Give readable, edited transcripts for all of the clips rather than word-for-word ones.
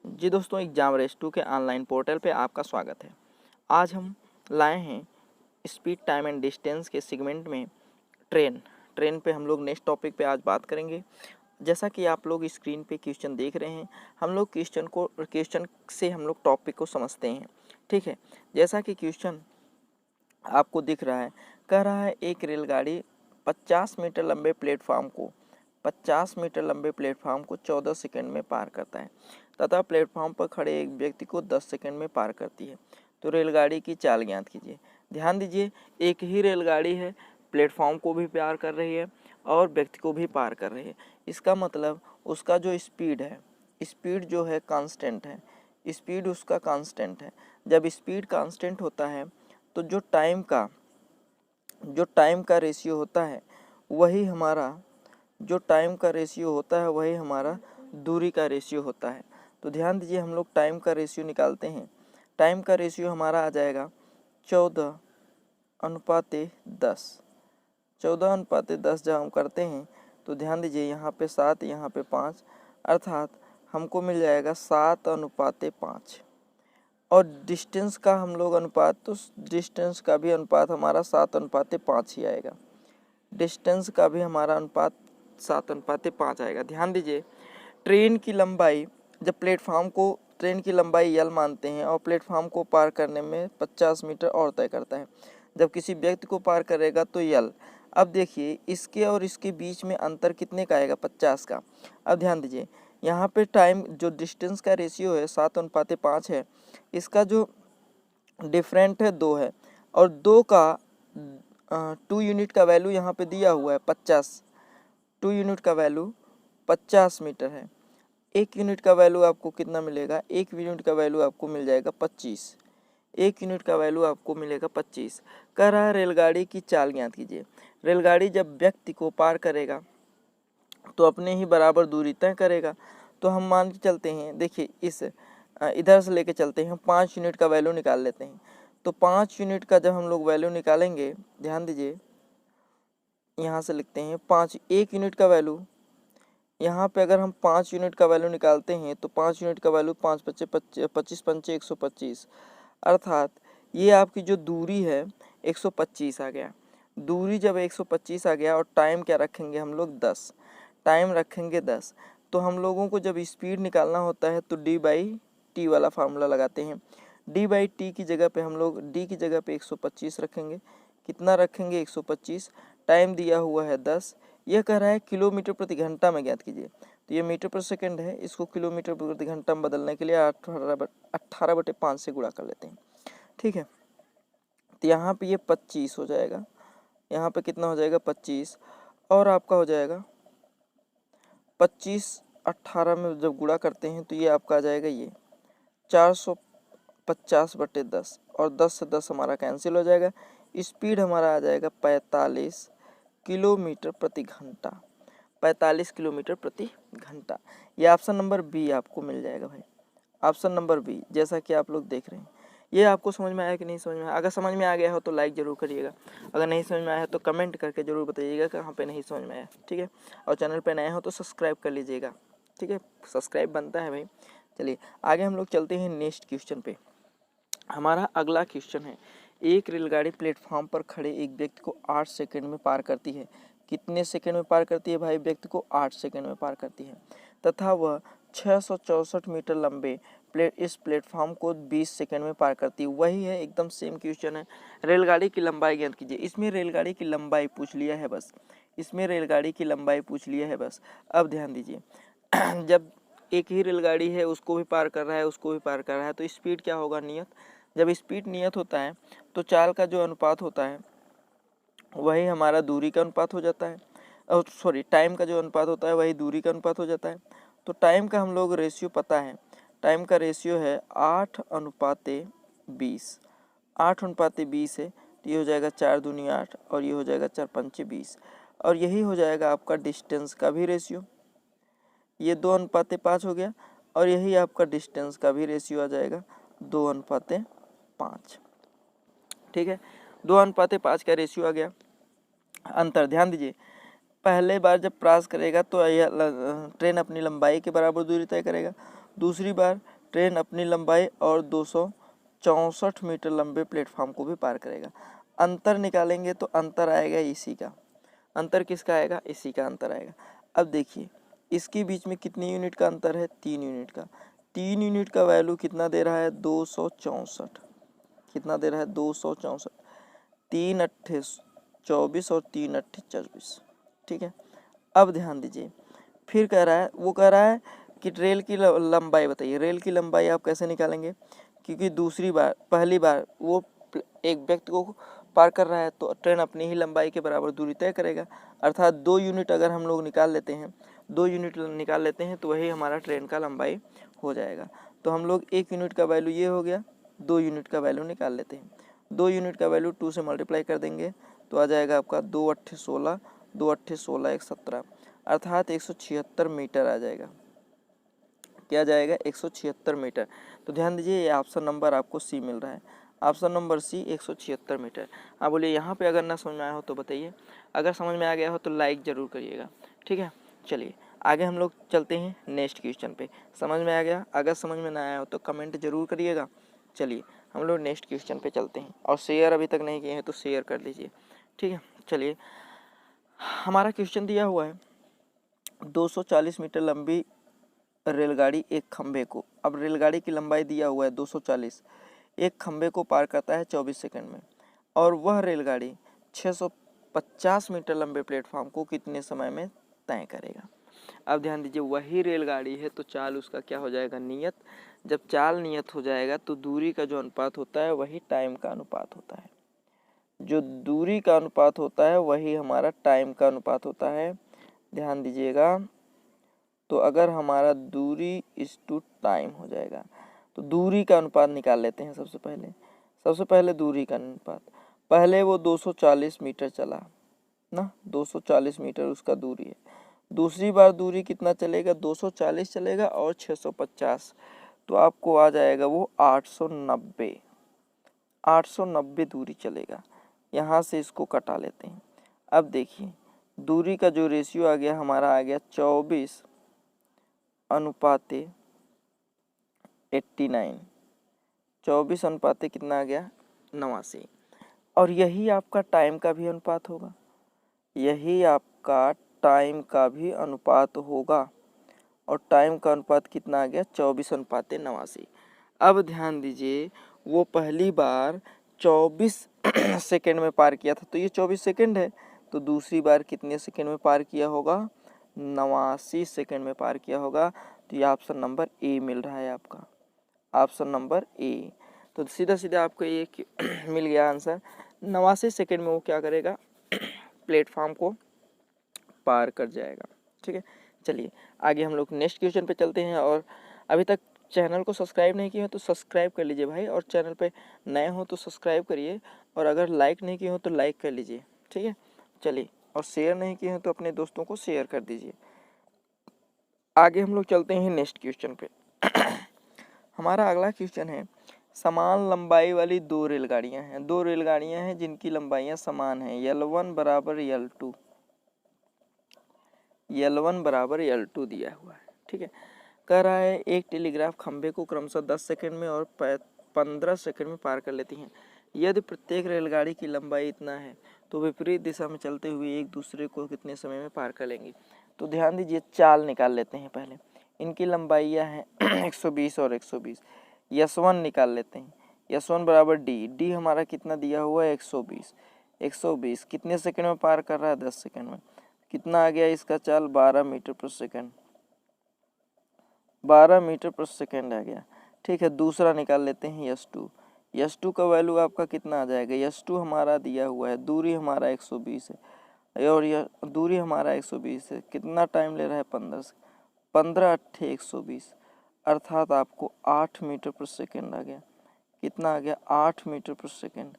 जी दोस्तों, exam race 2 के online portal पे आपका स्वागत है। आज हम लाए हैं स्पीड टाइम एंड डिस्टेंस के सेगमेंट में ट्रेन पे हम लोग नेक्स्ट टॉपिक पे आज बात करेंगे। जैसा कि आप लोग स्क्रीन पे क्वेश्चन देख रहे हैं, हम लोग क्वेश्चन से हम लोग टॉपिक को समझते हैं। ठीक है, जैसा कि क्वेश्चन आपको दिख रहा है, कह रहा है एक रेलगाड़ी 50 मीटर लंबे प्लेटफॉर्म को 14 सेकंड में पार करता है तथा प्लेटफॉर्म पर खड़े एक व्यक्ति को 10 सेकंड में पार करती है। तो रेलगाड़ी की चाल ज्ञात कीजिए। ध्यान दीजिए, एक ही रेलगाड़ी है, प्लेटफॉर्म को भी पार कर रही है और व्यक्ति को भी पार कर रही है। इसका मतलब उसका जो स्पीड जो है कांस्टेंट है, स्पीड उसका कांस्टेंट है। जब स्पीड कांस्टेंट होता है तो जो टाइम का रेशियो होता है वही हमारा दूरी का रेशियो होता है। तो ध्यान दीजिए, हम लोग टाइम का रेशियो निकालते हैं। टाइम का रेशियो हमारा आ जाएगा 14:10। 14:10 जब हम करते हैं तो ध्यान दीजिए, यहाँ पे 7, यहाँ पे 5, अर्थात हमको मिल जाएगा 7:5। और डिस्टेंस का हम लोग अनुपात, तो डिस्टेंस का भी अनुपात हमारा 7:5 ही आएगा। डिस्टेंस का भी हमारा अनुपात 7:5 आएगा। ध्यान दीजिए, ट्रेन की लंबाई ट्रेन की लंबाई यल मानते हैं और प्लेटफॉर्म को पार करने में 50 मीटर और तय करता है। जब किसी व्यक्ति को पार करेगा तो यल। अब देखिए, इसके और इसके बीच में अंतर कितने का आएगा? 50 का। अब ध्यान दीजिए, यहाँ पे टाइम जो डिस्टेंस का रेशियो है 7:5 है, इसका जो डिफरेंट है 2 है, और 2 का 2 यूनिट का वैल्यू यहाँ पे दिया हुआ है 50। 2 यूनिट का वैल्यू 50 मीटर है। 1 यूनिट का वैल्यू आपको कितना मिलेगा? 1 यूनिट का वैल्यू आपको मिल जाएगा 25। 1 यूनिट का वैल्यू आपको मिलेगा 25। कह रहा है रेलगाड़ी की चाल ज्ञात कीजिए। रेलगाड़ी जब व्यक्ति को पार करेगा तो अपने ही बराबर दूरी तय करेगा। तो हम मान के चलते हैं, देखिए इधर से लेके चलते हैं, 5 यूनिट का वैल्यू निकाल लेते हैं। तो 5 यूनिट का जब हम लोग वैल्यू निकालेंगे, ध्यान दीजिए, यहाँ से लिखते हैं 5। 1 यूनिट का वैल्यू, यहाँ पे अगर हम 5 यूनिट का वैल्यू निकालते हैं तो 5 यूनिट का वैल्यू 5 पच्चे 25 पंचे 125, अर्थात ये आपकी जो दूरी है 125 आ गया। दूरी जब 125 आ गया और टाइम क्या रखेंगे हम लोग? 10 टाइम रखेंगे 10। तो हम लोगों को जब स्पीड निकालना होता है तो d/t वाला फार्मूला लगाते हैं। d/t की जगह पे हम लोग d की जगह पे 125 रखेंगे। कितना रखेंगे? 125। टाइम दिया हुआ है 10। यह कह रहा है किलोमीटर प्रति घंटा में ज्ञात कीजिए। तो ये मीटर पर सेकंड है, इसको किलोमीटर प्रति घंटा में बदलने के लिए 18/5 से गुणा कर लेते हैं। ठीक है, तो यहाँ पे ये 25 हो जाएगा। यहाँ पे कितना हो जाएगा? 25। और आपका हो जाएगा 25 18 में जब गुणा करते हैं तो ये आपका आ जाएगा ये 450/10, और 10 से 10 हमारा कैंसिल हो जाएगा। स्पीड हमारा आ जाएगा 45 किलोमीटर प्रति घंटा। 45 किलोमीटर प्रति घंटा। ये ऑप्शन नंबर बी आपको मिल जाएगा भाई। ऑप्शन नंबर बी, जैसा कि आप लोग देख रहे हैं। ये आपको समझ में आया कि नहीं समझ में आया? अगर समझ में आ गया हो तो लाइक ज़रूर करिएगा। अगर नहीं समझ में आया तो कमेंट करके ज़रूर बताइएगा कहाँ पे नहीं समझ में आया। ठीक है, और चैनल पे नए हो तो सब्सक्राइब कर लीजिएगा। ठीक है, सब्सक्राइब बनता है भाई। चलिए आगे हम लोग चलते हैं नेक्स्ट क्वेश्चन पे। हमारा अगला क्वेश्चन है, एक रेलगाड़ी प्लेटफॉर्म पर खड़े एक व्यक्ति को 8 सेकंड में पार करती है। कितने सेकंड में पार करती है भाई? व्यक्ति को 8 सेकंड में पार करती है तथा वह 664 मीटर लंबे इस प्लेटफॉर्म को 20 सेकंड में पार करती है। वही है, एकदम सेम क्वेश्चन है। रेलगाड़ी की लंबाई ज्ञात कीजिए। इसमें रेलगाड़ी की लंबाई पूछ लिया है बस। अब ध्यान दीजिए, जब एक ही रेलगाड़ी है, उसको भी पार कर रहा है, तो स्पीड क्या होगा? नियत। जब स्पीड नियत होता है तो चाल का जो अनुपात होता है वही हमारा दूरी का अनुपात हो जाता है, और टाइम का जो अनुपात होता है वही दूरी का अनुपात हो जाता है। तो टाइम का हम लोग रेशियो पता है। टाइम का रेशियो है 8:20। 8:20 है, तो ये हो जाएगा 4 दूनी 8, और ये हो जाएगा 4 पंचे 20, और यही हो जाएगा आपका डिस्टेंस का भी रेशियो। ये 2:5 हो गया, और यही आपका डिस्टेंस का भी रेशियो आ जाएगा 2:5। ठीक है, 2:5 का रेशियो आ गया। अंतर ध्यान दीजिए, पहले बार जब क्रॉस करेगा तो ट्रेन अपनी लंबाई के बराबर दूरी तय करेगा। दूसरी बार ट्रेन अपनी लंबाई और 264 मीटर लंबे प्लेटफॉर्म को भी पार करेगा। अंतर निकालेंगे तो अंतर आएगा इसी का। अंतर किसका आएगा? इसी का अंतर आएगा। अब देखिए इसके बीच में कितनी यूनिट का अंतर है? 3 यूनिट का। 3 यूनिट का वैल्यू कितना दे रहा है? 264। कितना दे रहा है? 264। 3 अट्ठे 24 और 3 अट्ठे 24। ठीक है, अब ध्यान दीजिए फिर कह रहा है, वो कह रहा है कि रेल की लंबाई बताइए। रेल की लंबाई आप कैसे निकालेंगे? क्योंकि पहली बार वो एक व्यक्ति को पार कर रहा है तो ट्रेन अपनी ही लंबाई के बराबर दूरी तय करेगा। अर्थात 2 यूनिट अगर हम लोग निकाल लेते हैं, 2 यूनिट निकाल लेते हैं तो वही हमारा ट्रेन का लंबाई हो जाएगा। तो हम लोग 1 यूनिट का वैल्यू ये हो गया, 2 यूनिट का वैल्यू निकाल लेते हैं। 2 यूनिट का वैल्यू 2 से मल्टीप्लाई कर देंगे तो आ जाएगा आपका 2 अट्ठे 16, 2 अट्ठे 16 1 17, अर्थात 176 मीटर आ जाएगा। क्या जाएगा? 176 मीटर। तो ध्यान दीजिए ये ऑप्शन नंबर आपको सी मिल रहा है। Option number C 176 metre. हाँ बोलिए, यहाँ पे अगर ना समझ में आया हो तो बताइए, अगर समझ में आ गया हो तो लाइक ज़रूर करिएगा। ठीक है, चलिए आगे हम लोग चलते हैं नेक्स्ट क्वेश्चन पे। समझ में आ गया? अगर समझ में ना आया हो तो कमेंट जरूर करिएगा। चलिए हम लोग नेक्स्ट क्वेश्चन पे चलते हैं, और शेयर अभी तक नहीं किए हैं तो शेयर कर लीजिए। ठीक है, चलिए हमारा क्वेश्चन दिया हुआ है 240 मीटर लंबी रेलगाड़ी एक खंभे को, अब रेलगाड़ी की लंबाई दिया हुआ है 240, एक खंभे को पार करता है 24 सेकंड में, और वह रेलगाड़ी 650 मीटर लंबे प्लेटफॉर्म को कितने समय में तय करेगा। अब ध्यान दीजिए वही रेलगाड़ी है तो चाल उसका क्या हो जाएगा? नियत। जब चाल नियत हो जाएगा तो दूरी का जो अनुपात होता है वही टाइम का अनुपात होता है। जो दूरी का अनुपात होता है वही हमारा टाइम का अनुपात होता है। ध्यान दीजिएगा, तो अगर हमारा दूरी इज टू टाइम हो जाएगा तो दूरी का अनुपात निकाल लेते हैं। सबसे पहले दूरी का अनुपात, पहले वो 240 मीटर चला ना, 240 मीटर उसका दूरी है। दूसरी बार दूरी कितना चलेगा? 240 चलेगा और 650, तो आपको आ जाएगा वो 890 दूरी चलेगा। यहाँ से इसको कटा लेते हैं। अब देखिए दूरी का जो रेशियो आ गया हमारा आ गया 24 अनुपाते 89, 24 अनुपाते कितना आ गया? 89। और यही आपका टाइम का भी अनुपात होगा, यही आपका टाइम का भी अनुपात होगा। और टाइम का अनुपात कितना आ गया? 24 अनुपाते 89। अब ध्यान दीजिए वो पहली बार 24 सेकेंड में पार किया था तो ये 24 सेकेंड है, तो दूसरी बार कितने सेकेंड में पार किया होगा? 89 सेकेंड में पार किया होगा। तो ये ऑप्शन नंबर ए मिल रहा है आपका, ऑप्शन नंबर ए। तो सीधा सीधा आपको ये मिल गया आंसर। 89 सेकेंड में वो क्या करेगा? प्लेटफॉर्म को पार कर जाएगा। ठीक है, चलिए आगे हम लोग नेक्स्ट क्वेश्चन पे चलते हैं। और अभी तक चैनल को सब्सक्राइब नहीं किए हो तो सब्सक्राइब कर लीजिए भाई, और चैनल पे नए हो तो सब्सक्राइब करिए, और अगर लाइक नहीं किए हो तो लाइक कर लीजिए। ठीक है, चलिए, और शेयर नहीं किए हो तो अपने दोस्तों को शेयर कर दीजिए। आगे हम लोग चलते हैं नेक्स्ट क्वेश्चन पे। हमारा अगला क्वेश्चन है, समान लंबाई वाली दो रेलगाड़ियां हैं जिनकी लंबाइयां समान हैं, L1 बराबर L2, L1 बराबर L2 दिया हुआ है। ठीक है, कह रहा है एक टेलीग्राफ खंभे को क्रमशः 10 सेकंड में और 15 सेकंड में पार कर लेती हैं। यदि प्रत्येक रेलगाड़ी की लंबाई इतना है तो विपरीत दिशा में चलते हुए एक दूसरे को कितने समय में पार कर लेंगी। तो ध्यान दीजिए चाल निकाल लेते हैं पहले। इनकी लंबाइयाँ हैं 120 और 120। S1 निकाल लेते हैं। S1 बराबर डी हमारा कितना दिया हुआ है? 120 कितने सेकंड में पार कर रहा है? 10 सेकंड में। कितना आ गया इसका चाल? 12 मीटर प्रति सेकंड, 12 मीटर प्रति सेकंड आ गया। ठीक है, दूसरा निकाल लेते हैं S2 का वैल्यू आपका कितना आ जाएगा? S2 हमारा दिया हुआ है, दूरी हमारा 120 है, और यह दूरी हमारा 120 है। कितना टाइम ले रहा है? 15 अट्ठे 120, अर्थात आपको 8 मीटर प्रति सेकंड आ गया। कितना आ गया? 8 मीटर प्रति सेकंड,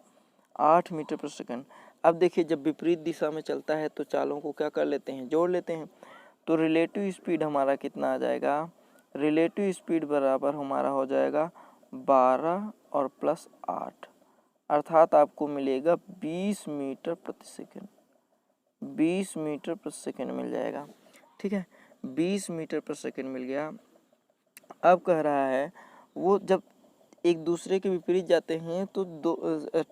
8 मीटर प्रति सेकंड। अब देखिए जब विपरीत दिशा में चलता है तो चालों को क्या कर लेते हैं? जोड़ लेते हैं। तो रिलेटिव स्पीड हमारा कितना आ जाएगा? रिलेटिव स्पीड बराबर हमारा हो जाएगा 12 और प्लस 8, अर्थात आपको मिलेगा 20 मीटर प्रति सेकंड, 20 मीटर प्रति सेकंड मिल जाएगा। ठीक है, 20 मीटर प्रति सेकंड मिल गया। अब कह रहा है वो जब एक दूसरे के विपरीत जाते हैं तो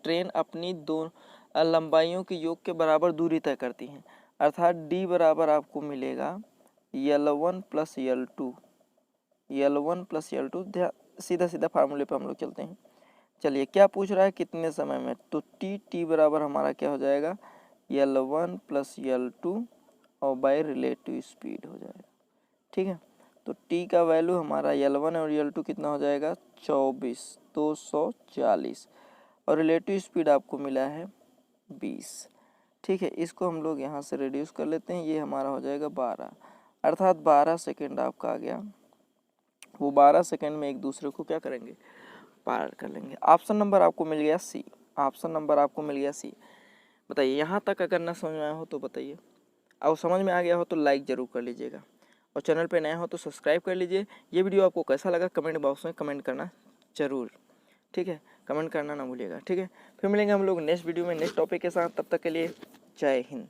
ट्रेन अपनी दो लंबाइयों के योग के बराबर दूरी तय करती हैं। अर्थात d बराबर आपको मिलेगा L1 plus L2। L1 plus L2 सीधा सीधा फार्मूले पे हम लोग चलते हैं। चलिए क्या पूछ रहा है, कितने समय में, तो t बराबर हमारा क्या हो जाएगा, L1 प्लस L2 और बाय रिलेटिव स्पीड हो जाएगा। ठीक है, तो t का वैल्यू हमारा L1 और L2 कितना हो जाएगा 240 और रिलेटिव स्पीड आपको मिला है 20। ठीक है, इसको हम लोग यहाँ से रिड्यूस कर लेते हैं, ये हमारा हो जाएगा 12, अर्थात 12 सेकेंड आपका आ गया। वो 12 सेकेंड में एक दूसरे को क्या करेंगे, पार कर लेंगे। ऑप्शन नंबर आपको मिल गया सी, ऑप्शन नंबर आपको मिल गया सी। बताइए यहाँ तक अगर ना समझ में आया हो तो बताइए, और समझ में आ गया हो तो लाइक ज़रूर कर लीजिएगा, और चैनल पे नया हो तो सब्सक्राइब कर लीजिए। ये वीडियो आपको कैसा लगा कमेंट बॉक्स में कमेंट करना ज़रूर। ठीक है, कमेंट करना ना भूलिएगा। ठीक है, फिर मिलेंगे हम लोग नेक्स्ट वीडियो में नेक्स्ट टॉपिक के साथ, तब तक के लिए जय हिंद।